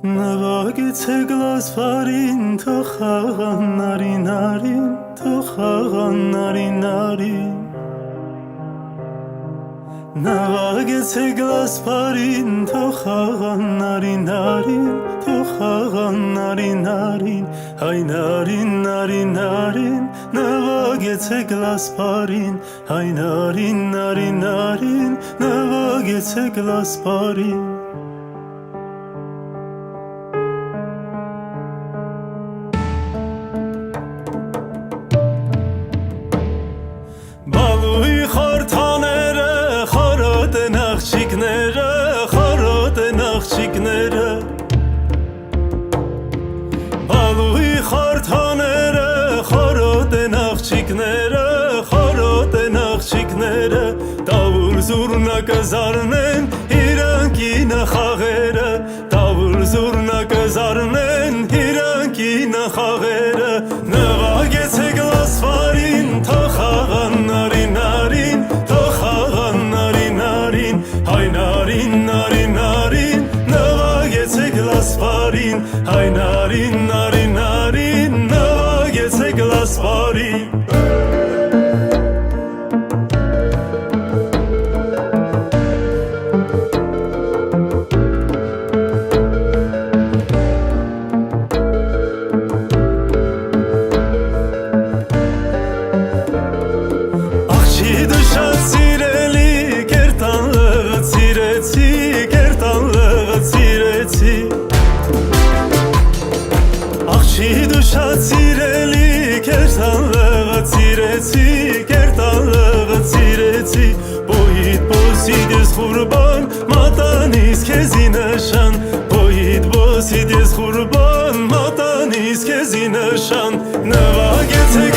Նվագեցեք լասվարին, թող խաղան նարին, թող խաղան նարին Նվագեցեք լասվարին, թող խաղան նարին, թող խաղան նարին Հայ նարին, նվագեցեք լասվարին Հայ նարին, նվագեցեք լասվարին Բալուի խորթաները, խորոտ են աղջիկները, խորոտ են աղջիկները Բալուի խորթաները, խորոտ են աղջիկները, խորոտ են աղջիկները Տավուր զուրնակը զարնեն, իրանքի նախաղերը Տավուր զուրնակը զարնեն, իրանքի նախաղերը Նվագեցեք լասվարին, թող խաղան նարին, թող խաղան նարին Հայ նարին, նվագեցեք լասվարին Հայ նարին, նվագեցեք լասվարին Աղջի դուշած սիրելի, կերտանլղը ծիրեցի Բոյիդ բոսիդ ես խուրբան, մատանիս կեզի նշան Բոյիդ բոսիդ ես խուրբան, մատանիս կեզի նշան Նվագեցեք